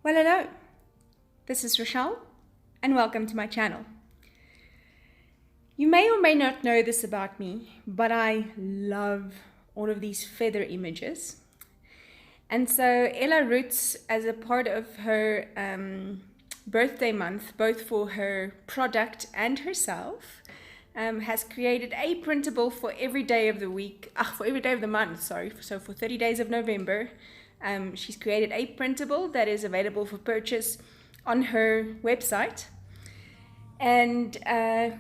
Well, hello, this is Rochelle, and welcome to my channel. You may or may not know this about me, but I love all of these feather images. And so Ella Roetz, as a part of her birthday month, both for her product and herself, has created a printable for every day of the week, for every day of the month, sorry. So for 30 days of November, she's created a printable that is available for purchase on her website. And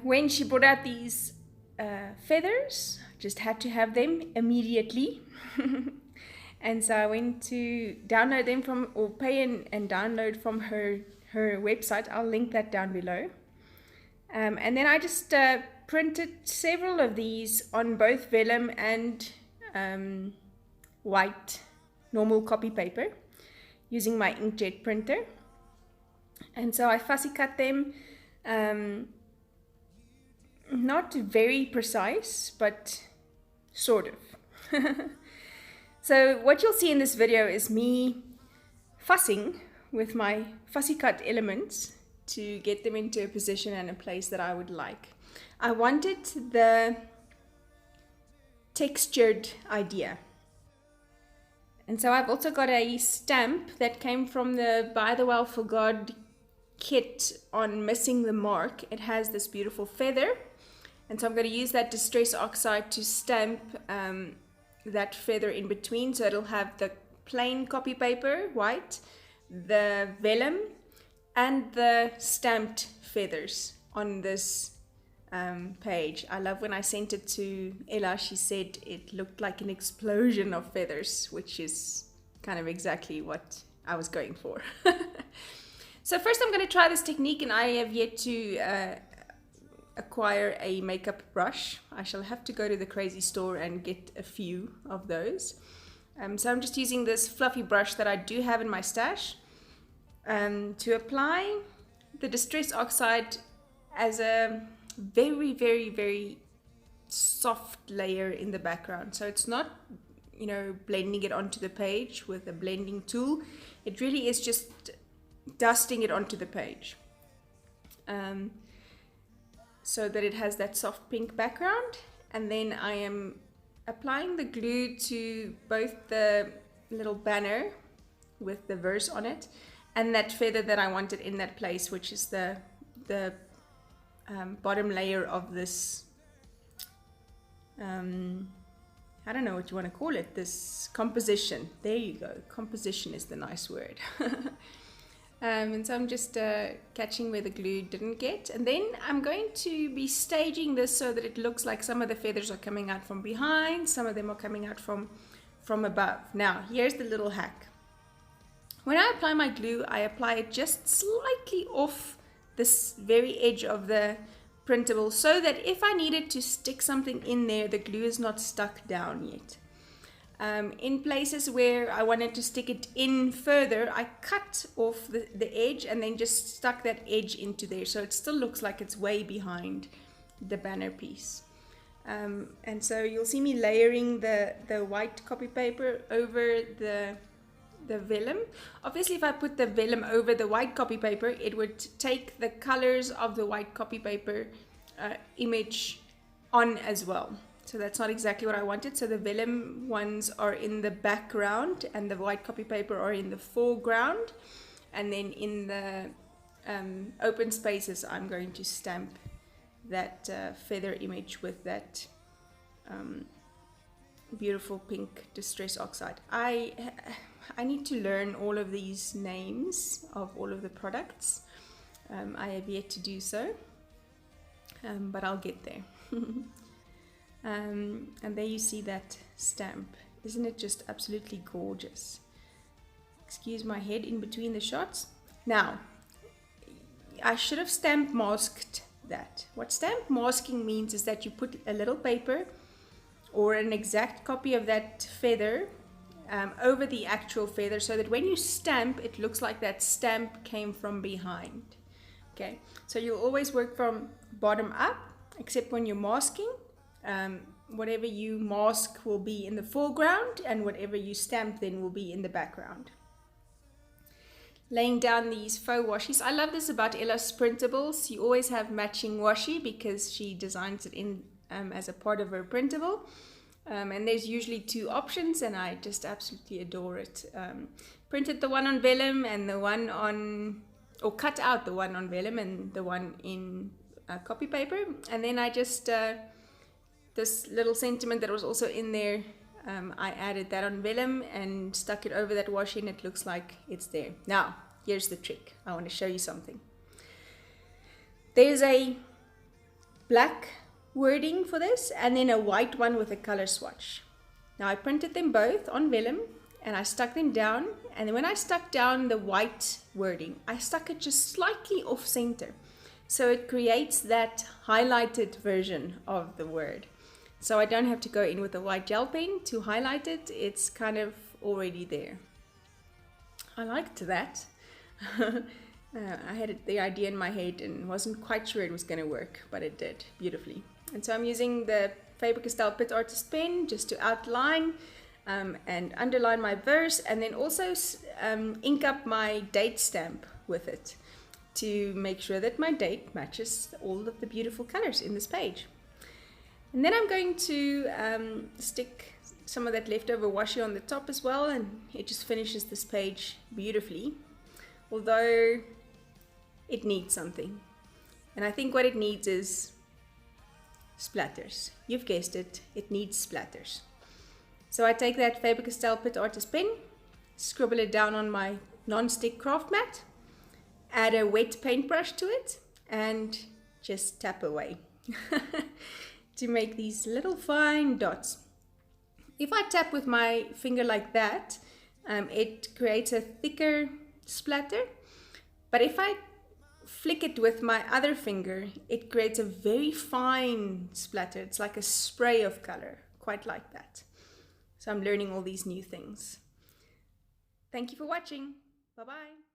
when she brought out these feathers, just had to have them immediately. And so I went to download them from, or pay and download from her website. I'll link that down below. And then I just printed several of these on both vellum and white normal copy paper using my inkjet printer. And so I fussy cut them, not very precise, but sort of. So what you'll see in this video is me fussing with my fussy cut elements to get them into a position and a place that I would like. I wanted the textured idea. And so I've also got a stamp that came from the By the Well for God kit on Missing the Mark. It has this beautiful feather. And so I'm going to use that Distress Oxide to stamp that feather in between. So it'll have the plain copy paper, white, the vellum, and the stamped feathers on this page. I love when I sent it to Ella, she said it looked like an explosion of feathers, which is kind of exactly what I was going for. So first I'm going to try this technique, and I have yet to acquire a makeup brush. I shall have to go to the crazy store and get a few of those. So I'm just using this fluffy brush that I do have in my stash to apply the Distress Oxide as a very, very, very soft layer in the background. So it's not, blending it onto the page with a blending tool. It really is just dusting it onto the page. So that it has that soft pink background. And then I am applying the glue to both the little banner with the verse on it and that feather that I wanted in that place, which is the bottom layer of this, I don't know what you want to call it, this composition. There you go, composition is the nice word. And so I'm just catching where the glue didn't get, and then I'm going to be staging this so that it looks like some of the feathers are coming out from behind, some of them are coming out from above. Now here's the little hack. When I apply my glue, I apply it just slightly off this very edge of the printable, so that if I needed to stick something in there, the glue is not stuck down yet. In places where I wanted to stick it in further, I cut off the edge and then just stuck that edge into there, so it still looks like it's way behind the banner piece. And so you'll see me layering the white copy paper over the vellum. Obviously, if I put the vellum over the white copy paper, it would take the colors of the white copy paper image on as well. So that's not exactly what I wanted. So the vellum ones are in the background and the white copy paper are in the foreground. And then in the open spaces, I'm going to stamp that feather image with that beautiful pink Distress Oxide. I need to learn all of these names of all of the products. I have yet to do so, but I'll get there. And there you see that stamp. Isn't it just absolutely gorgeous? Excuse my head in between the shots. Now, I should have stamp masked that. What stamp masking means is that you put a little paper or an exact copy of that feather over the actual feather, so that when you stamp, it looks like that stamp came from behind. Okay, so you'll always work from bottom up, except when you're masking. Whatever you mask will be in the foreground, and whatever you stamp then will be in the background. laying down these faux washies. I love this about Ella's printables. You always have matching washi because she designs it in as a part of her printable. And there's usually two options, and I just absolutely adore it. Printed the one on vellum and the one on, or cut out the one on vellum and the one in copy paper. And then I just, this little sentiment that was also in there, I added that on vellum and stuck it over that washi, and it looks like it's there. Now, here's the trick. I want to show you something. There's a black wording for this and then a white one with a color swatch. Now I printed them both on vellum and I stuck them down, and then when I stuck down the white wording, I stuck it just slightly off center. So it creates that highlighted version of the word. So I don't have to go in with a white gel pen to highlight it. It's kind of already there. I liked that. I had the idea in my head and wasn't quite sure it was going to work, but it did beautifully. And so I'm using the Faber-Castell Pit Artist pen just to outline and underline my verse, and then also ink up my date stamp with it to make sure that my date matches all of the beautiful colors in this page. And then I'm going to stick some of that leftover washi on the top as well, and it just finishes this page beautifully, although it needs something. And I think what it needs is splatters. You've guessed it, it needs splatters. So I take that Faber-Castell Pit Artist pen, scribble it down on my non-stick craft mat, add a wet paintbrush to it, and just tap away to make these little fine dots. If I tap with my finger like that, it creates a thicker splatter, but if I flick it with my other finger, it creates a very fine splatter. It's like a spray of color, quite like that. So I'm learning all these new things. Thank you for watching. Bye-bye.